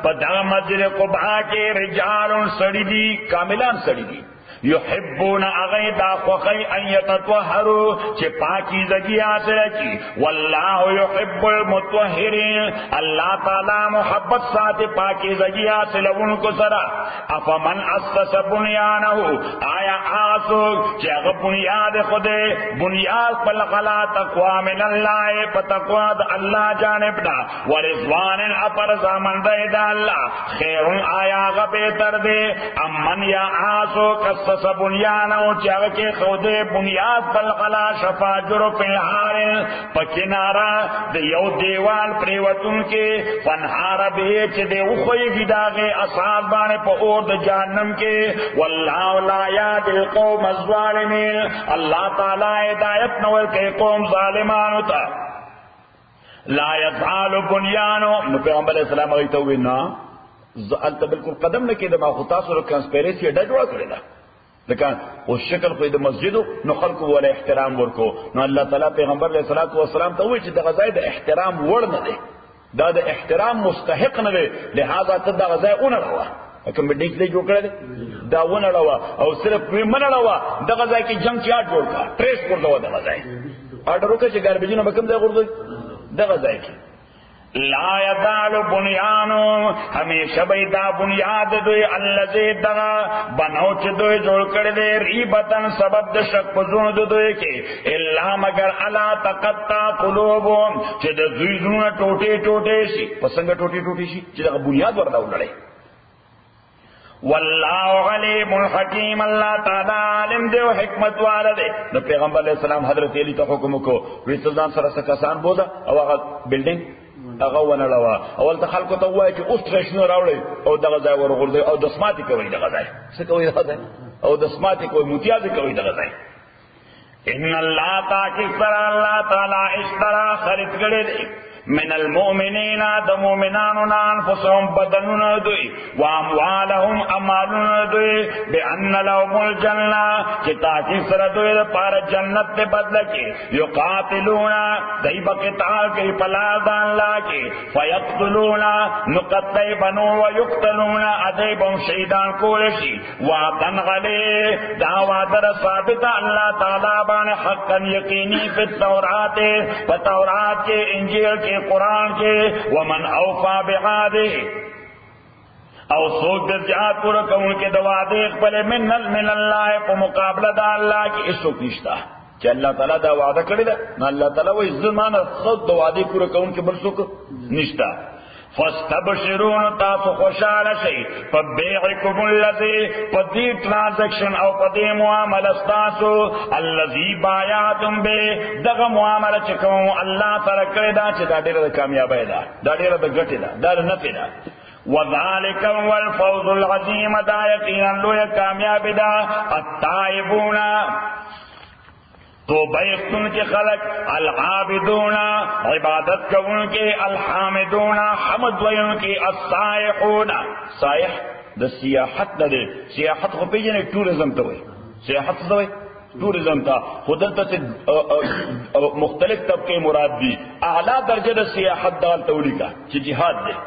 پدا مسجد قباء کې رجال سړي دي کاملان سړي دي یحبون اغیدا خوخی ان یتطهروا چې پاکیزگی حاصل کی والله یحب المطهرین الله تعالی محبت ساتھ پاکیزگی حاصل انکو سرا افمن اسس بنیانه آیا آسو چې هغه بنیاد خوده بنیاد پر غلا تقوا من الله فتقوا الله جانب دا ورضوان اپر زمان د الله خیر آیا غ بهتر دی امن یا آسو کس بنیانو چاگه که خود بنیاد بلغلا شفا جرو پنہار پکنارا ده یو دیوال پریوتون کے فنہار بیچ ده اخوی گداغے اصحاب بانے پا اور ده جہنم کے واللہ لا یاد القوم الظالمین اللہ تعالی ہدایت نور کے قوم ظالمانو تا لا یزعال بنیانو نو پیغمبر علیہ السلام اگیتا ہوئی نا زعلتا بالکل قدم نکی ده ما خطاس رو کنسپیریسی ڈجوڑا کرده لیکن او شکل خو د مسجد نو خلق ولا احترام ورکو نو الله تعالی پیغمبر علیہ الصلوۃ والسلام ته وی چې د غزای د احترام وړ نه دی دا د احترام مستحق نه دی لہذا ته د غزای اون راوا کوم ډیک دی جوړ کړی دا ونه راوا او صرف وی من راوا د غزای کې جنگ چاټ جوړ کا ټریس کړو د غزای اډر وکړي چې ګاربیجونه به کوم ځای ورځي د غزای کې لا یزال بنیانو ہمیشہ بیدا بنیاد دوی اللذی دغا بنوچ دوی جوڑ کردے ریبتن سبب د شک پزون دوی کے اللہ مگر علا تقطع قلوبون چی د دوی زون ٹوٹے ٹوٹے شی پسنگ ٹوٹے ٹوٹے شی چی دغا بنیاد ورداو لڑے واللہ علیم الحکیم اللہ تعالی عالم دے و حکمت والا دے دا پیغمبر علیہ السلام حضرت علی تا حکم کو ویستزان سرسکسان بودا او آغا بلڈنگ هغه ونه لوا اول ته خلکو ته وایي چې اوس ترشنو راوړي او دغه ځای ورغورځي او د سماعتي کوي دغه ځای څه کوي دغه ځای او د سماعتي کوي متیازي کوي دغه ځای ان الله تعالی الله تعالی اشترا خرید کړي دي من المؤمنین د مؤمنانو انفسهم بدنون دوی و اموالهم امالون دوی بان لهم الجنه چې تاکي سره دوی لپاره جنت ته بدل کی یقاتلون دای بقتال کی پلا د الله کی فیقتلون نقتل بنو و یقتلون ادیبهم شهیدان کول شي وعدن غلی دا وعده ثابت الله تعالی باندې حقا یقینی په تورات کې انجیل کې قرآن کے ومن اوفا بعاده او سوک در جہاد پورا کون کے دوادے اقبل من اللہ پا مقابلہ دا اللہ کی اس سوک نشتا کہ اللہ تعالیٰ دا وعدہ کردی دا نا اللہ تعالیٰ وہ ازدمان خود دوادے پورا کون کے بل سوک نشتا فاستبشرون تاسو خوشحال شئی فبیعکم اللذی پدی ٹرانزیکشن او پدی معامل استاسو اللذی بایاتم بے دغا معامل چکو اللہ ترکر دا چی دا دیر دا کامیابی دا دا دیر دا گٹی دا دا نفی دا وذالک هو الفوز العظیم دا یقینا لوی کامیاب دا التائبون توبہ استن کے خلق العابدون عبادت کو ان کے الحامدون حمد وین کے السائحون سائح دا سیاحت دا دے سیاحت کو پیجنے ٹورزم تو سیاحت تو ٹورزم تھا خودلتا سے مختلف طبقے مراد دی اعلیٰ درجہ دا سیاحت دا تولی کا چی جہاد دے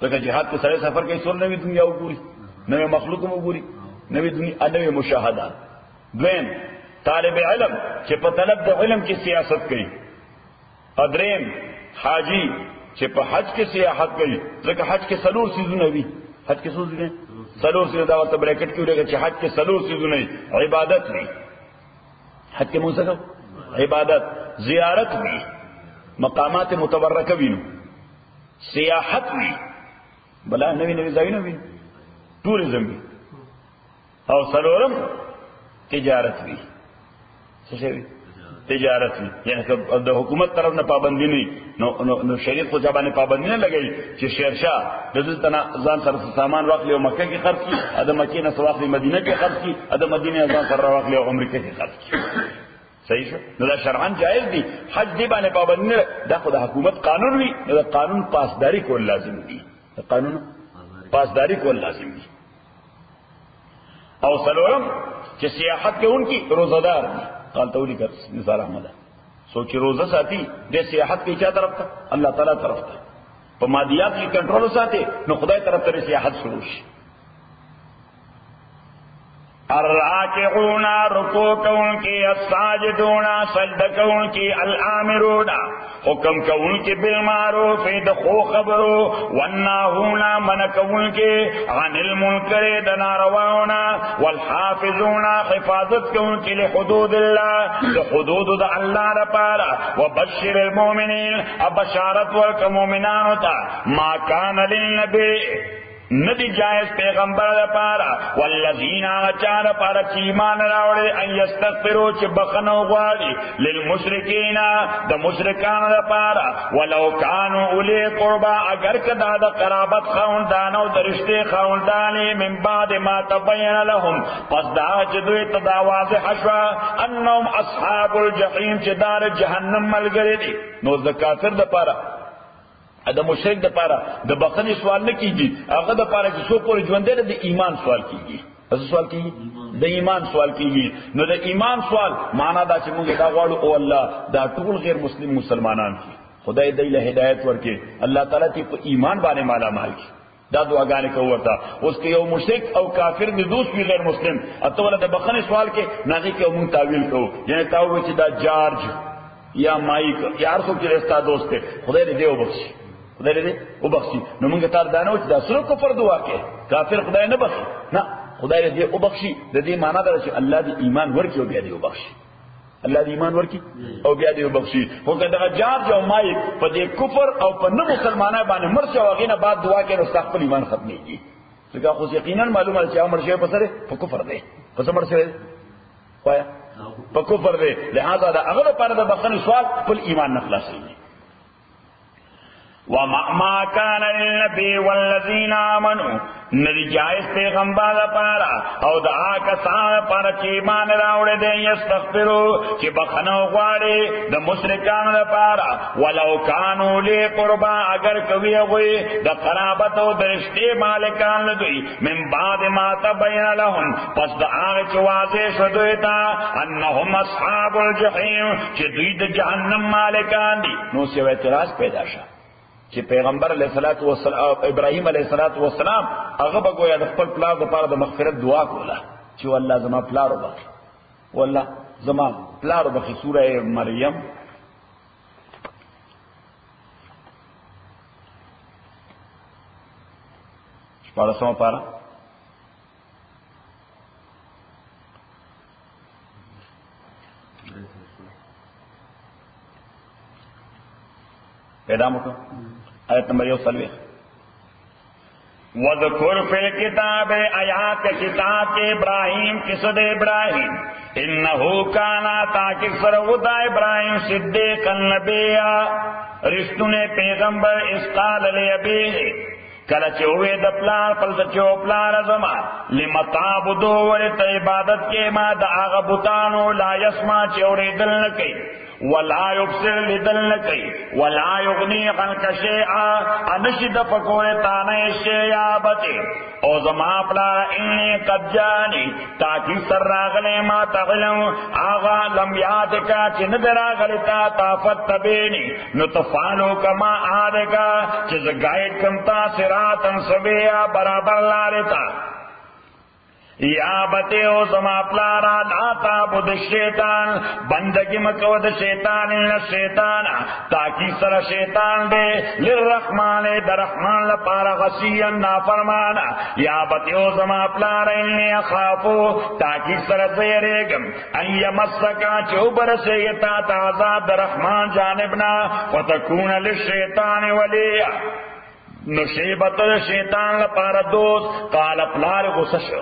تو جہاد کے سرے سفر کے سور نوی دنیا گوری نوی مخلوق گوری نوی دنیا نوی مشاہدات دوین طالب علم چه په طلب د علم کی سیاست کوي ادریم حاجی چې په حج کې سیاحت کوي ځکه حج کې سلور سيزونه وي حج کې سوزونه سلور سيزونه دا ورته بریکټ کې ولګي چې حج کې سلور سيزونه عبادت وي حج کې موږ عبادت زیارت وي مقامات متبرکه وي سیاحت وي بلا نوی نوی ځایونه وي ټوریزم وي او سلورم تجارت وي تجارت وی یعنی د حکومت طرف نه پابندی نه نو شریعت خو ځبانه پابندی نه لګی چې شیرشاه د دې تنا ځان سره سامان واخلي او مکه کې خرڅ کی د مکې نه سواخلي مدینه کې خرڅ کی د مدینه ځان سره واخلي او امریکا کې خرڅ کی صحیح شو نو دا شرعاً جائز دی حج دی باندې پابندی نه دا خو د حکومت قانون وی دا قانون پاسداری کول لازم دی قانون پاسداری کول لازم دی او سلورم چې سیاحت کې ان کی روزدار دی قال تولی کر نثار احمد سوچ روزہ ساتھی دے سیاحت کی کیا طرف تھا اللہ تعالیٰ طرف تھا تو مادیات کی کنٹرول ساتھی نو خدای طرف تر سیاحت شروع شي الراکعون رکوع کون کی الساجدون سجدہ کون کی الامرون حکم کون کی بالمعروف دخو خبرو والناہون من کون کی عن المنکر دنارواؤنا والحافظون حفاظت کون کی لحدود اللہ لحدود دا اللہ رپارا وبشر المومنین ابشارت ورک مومنانو تا ما کان للنبی ندی جائز پیغمبر دا پارا والذین آچار پارا چی ایمان راوڑے ان یستغفرو چی بخنو غواری للمشرکین دا مشرکان دا پارا ولو کانو اولی قربا اگر کدا دا قرابت خاندانو دا رشتے خاندانی من بعد ما تبین لهم پس دا چدوی تدا واضح شوا انہم اصحاب الجحیم چی دار جہنم ملگری دی نو دا کافر دا پارا دا مشرک دا پارا دا بخنی سوال نہ کیجی اگر دا پارا چې سو پوری ژوندې ده د ایمان سوال کیږي اس سوال کیږي د ایمان سوال کیږي نو د ایمان سوال معنا دا چې موږ دا غواړو او الله دا ټول غیر مسلم مسلمانان کی خدای دې له هدایت ورکړي الله تعالی ته په ایمان باندې مالا مال کی دا دعاګانې کوي اوس کې یو مشرک او کافر د دوست وی غیر مسلم اته ول د بخنی سوال کې ناږي کې موږ تعویل کوو یعنی تاو چې دا جارج یا مایک یار څوک چې رستا دوست ته خدای دې وبخشي خدای دې وبخشي نو موږ تار دانو چې دا سره کفر دعا کې کافر خدای نه بخشي نه خدای دې وبخشي د دې معنا دا چې الله دې ایمان ورکړي او بیا دې وبخشي الله دې ایمان ورکړي او بیا دې وبخشي خو کدا جار جو مایک په دې کفر او په نه مسلمانانو باندې مرشه واغینه بعد دعا کې نو خپل ایمان ختميږي ځکه خو یقینا معلومه چې امر شی په سره په کفر دی په سمر سره وایا په کفر دی لہذا دا هغه لپاره د بخښنې سوال خپل ایمان نه خلاصيږي وما كان للنبي والذين آمنوا ندی جائز پیغمبر پارا او دا کسان پارا چی ایمان راوڑے دے یستغفرو چی بخنو غواڑے دا مشرکان پارا ولو کانو لی قربا اگر کوئی ہوئی دا قرابت و درشتے مالکان لدوی من بعد ما تبین لهم پس دا آغی چی واضح شدویتا انہم اصحاب الجحیم چی دوی دا جہنم مالکان دی نو سیو اعتراض پیدا شا چې پیغمبر علیہ الصلوۃ والسلام ابراہیم علیہ الصلوۃ والسلام هغه بګویا د خپل پلار د پاره د مغفرت دعا کوله چې والله زما پلار وبخي والله زما پلار وبخي سوره مریم شپږ سم پاره پیدا مکو آیت نمبر 1 وذکر فی الکتاب آیات کتاب کے ابراہیم قصد ابراہیم انہو کانا تاکہ سرغدا ابراہیم صدیقا نبیا رشتن پیغمبر اس قال لابیہ کله چې وې د پلار پر چې پلار زما لمتعبدو ولته عبادت کې ما د هغه بوتانو لا يسمع چې اورېدل نه کوي ولا يبصر لدل نه کوي ولا يغني عنك شيئا انشد فکوې تانه شيئا بچي او زما پلار اني قد جاني تاکي سر راغله ما تعلم آغا لم یاد کا چې نه دراغله تا طافت تبيني نو تفعلوا كما عادك چې زګایټ کم تا صراطا سویا برابر لارتا یا بته او زما پلارا لا تعبد الشیطان بندگی مکو د شیطان نه شیطان تاکي سره شیطان دې للرحمن درحمان لپاره غسیان نافرمان یا بته او زما پلارا اني اخافو تاکي سره زیرګم اي مسکا چوبر شیطان عذاب درحمان جانبنا وتكون للشیطان وليا نشیبت شیطان لپاره دوست قال پلار غسش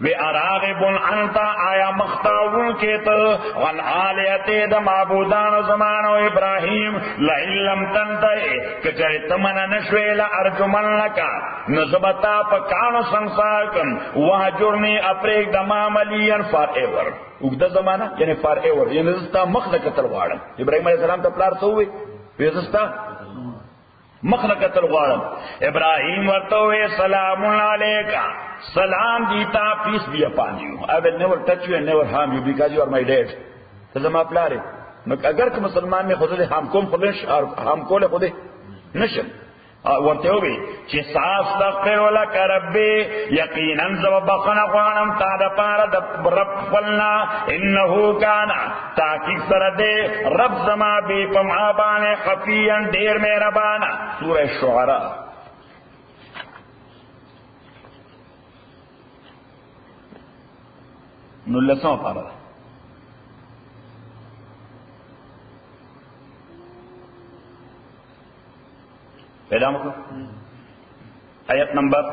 وی اراغب انتا آیا مختاون کیتا وان آلیتی دا معبودان زمان و ابراہیم لئلم تنتئی کچری تمن نشوی لارجمن لکا نزبتا پکانو سنساکن وحجرنی اپریک دما ملین فار ایور اگدہ زمانہ یعنی فار ایور یعنی زستا مخلقتل وارم ابراہیم علیہ السلام تا پلار سووی ویزستا مخلقتل وارم ابراہیم ورطوی سلام علیکہ سلام دیتا peace be upon you I will never touch you and never harm you because you are my dad تزما پلاره نو اگر که مسلمان میں خودے ہم کوم خودش اور ہم کوله خودے نشم ورته وی چې صاف استغفر ولک ربي یقینا ذو بخنا غوانم تا د پاره د رب فلنا انه کان تاکي سره دې رب زما به پما باندې خفيا ډیر مهربان سورہ شعراء نو لسوں پارا پیدا مکو آیت نمبر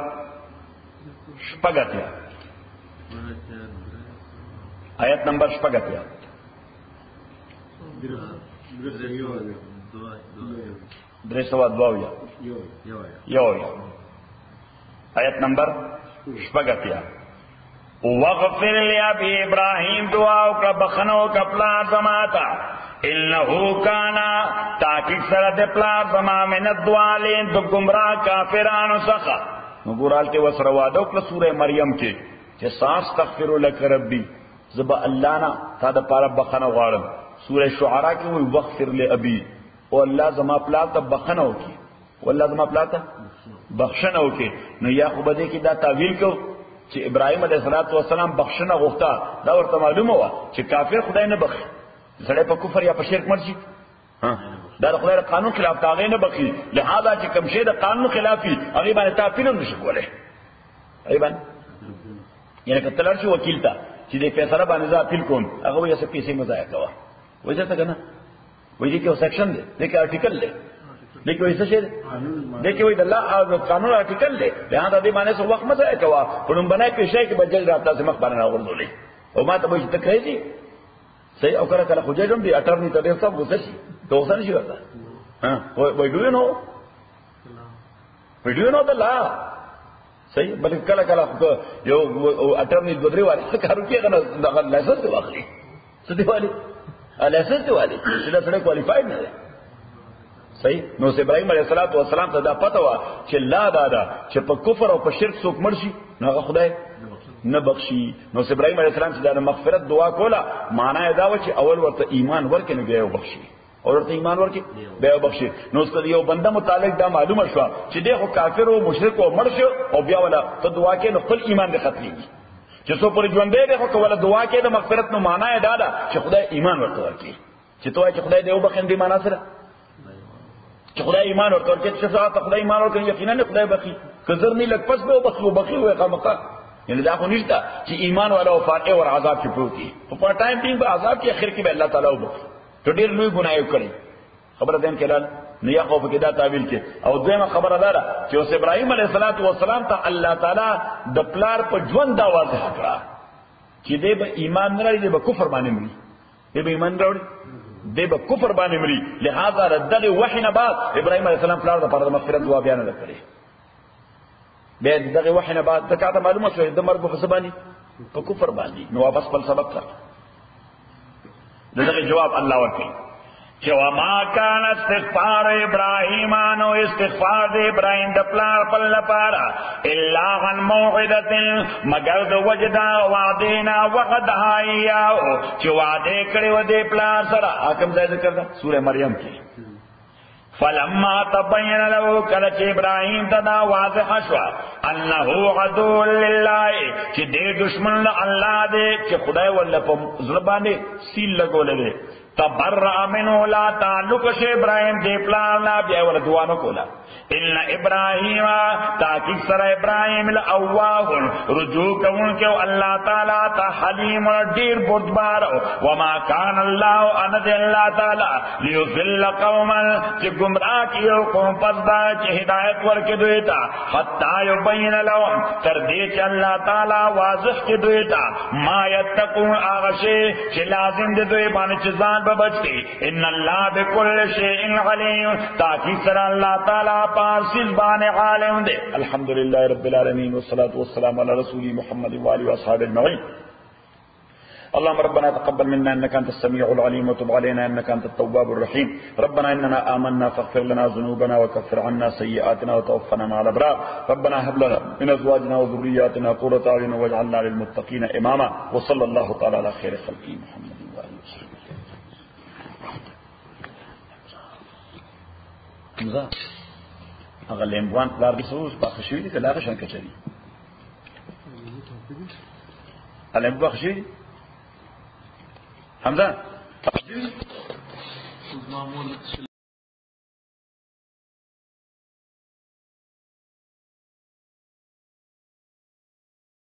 شپگتیا آیت نمبر شپگتیا درسوا دواویا یو آیت نمبر شپگتیا وغفر لأبي إبراهيم دعاو كبخنو كبلار زماتا إنه كان تاكيك سرد بلار زما من الدعالين دو گمراہ کافرانو سخا نگورالتے وسروادو کل سورہ مریم کے چه ساس تغفرو لک ربی زبا اللہ نا تا دا پارا بخنو غارم سورہ شعراء کی ہوئی وغفر لأبی او اللہ زما پلار تا بخنو کی واللہ زما پلار تا بخشنو کی نو یا خوبدے کی دا تاویل کو چې ابراهيم عليه السلام بخښنه غوښته دا ورته معلومه و چې کافر خدای نه بخي سړی په کفر یا په شرک مرشي دا د خدای قانون خلاف تاغې نه بخي لہذا چې کوم شی د قانون خلافي هغه باندې تعفین نشي کولای ایبان یعنی کتلر شي وکیل ته چې د فیصله باندې ځا اپیل کوم هغه یې څه پیسې مزایا کوه وایي څه کنه وایي کې سیکشن دی لیکن آرټیکل دی لیکن ویسا شیر دیکھیں وہی اللہ قانون آرٹیکل لے لہذا دے مانے سے وقت مزہ ہے کوا پڑھن بنائے پیشے کہ بجل رابطہ سے مخبارنا غردو لے او ما تبوشی تک رہی دی صحیح او کرا کلا خوجے جم دی اٹرنی تدیر صاحب غصہ شی تو غصہ نہیں شی کرتا وی ڈو یو نو دا لا صحیح بلکہ کلا کلا جو اٹرنی دودری والی کارو کیا کنا لائسنس دے واقعی سدی والی لائسنس دے والی سدی سڑے کوالیفائیڈ نہ دے صحیح نو ابراهيم عليه السلام ته دا پته وا چې لا دادا چې په کفر او په شرک څوک مرشي نو هغه خدای نه بخشي نو ابراهيم عليه السلام چې دا مغفرت دعا کوله معنی دا و چې اول ورته ایمان ورکې نه بیا وبخشي اور ورته ایمان ورکې بیا وبخشي نو څه یو بنده متعلق دا معلومه شو چې دغه کافر او مشرک او مرشي او بیا ولا ته دعا کې نو خپل ایمان دې ختميږي چې څو پر ژوند دې خو کوله دعا کې د مغفرت نو معنی دا ده چې خدای ایمان ورته ورکړي چې توای چې خدای دې وبخښي دې معنی سره چې خدای ایمان ورته ورکړي چې څه خدای ایمان ورکړي یقینا خدای بخي کزر نه لک پس به بخي وي قامقا یعنی دا خو نشته چې ایمان والا او فاتح او عذاب کې پروتي په پټ ټایم ټینګ به عذاب کې اخر کې به الله تعالی وبخي ته ډېر لوی ګناه وکړي خبره دین کړه نه یا خو په کې دا تعویل کې او دویمه خبره ده چې اوس ابراهيم عليه السلام ته الله تعالی د پلار په ژوند دا واضح کړه چې دې به ایمان نه لري دې به کفر باندې مري دې به ایمان راوړي دې به کفر باندې مري لہذا رد وحی نه بعد ابراهيم عليه السلام پلار د پر مغفرت دعا بیان کړي به دغه وحی نه بعد دغه معلومه شو د مرګ په سبانی په کفر باندې نو واپس بل سبب تا دغه جواب الله ورکړي چې وما كان استغفار ابراهيم انو استغفار د ابراهيم د پلار په لپاره الا عن موعده مگر د وجدا وعدینا وعدها یا چې وعده کړی و د پلار سره حکم ځای ذکر ده سوره مریم کې فلما تبين له كلچ ابراهيم تدا واضح شو انه عدو لله چې دې دشمن الله دې چې خدای ول په زبانه سیل لګولې تبرأ منه لا تعلق شي ابراهيم دې پلان لا بیا ول دوانو کولا ان ابراهيم تاکي سره ابراهيم الاواه رجوع کوم کې الله تعالی ته حليم ډیر بردبار وما كان الله ان الله تعالی ليذل قوما چې گمراه کیو قوم پس دا چې هدایت ورکې دوی ته حتا يبين لهم تر دې چې الله تعالی واضح کې دوی ته ما يتقون اغشي چې لازم دي دوی باندې چې ځان به بچي ان الله بكل شيء عليم تاکي سره الله تعالی پارسیز باندې عالم دي الحمدلله رب العالمين والصلاه والسلام على رسول محمد وعلى واصحابه اجمعين اللهم ربنا تقبل منا انك انت السميع العليم وتب علينا انك انت التواب الرحيم ربنا اننا آمنا فاغفر لنا ذنوبنا وكفر عنا سيئاتنا وتوفنا مع الابرار ربنا هب لنا من ازواجنا وذرياتنا قرة اعين واجعلنا للمتقين اماما وصلى الله تعالى على خير خلقه محمد وآله وصحبه حمزه هغه لیمبوان پلار دې سوس باخ شوی دي کله غشن کچري علم باخ شوی حمزه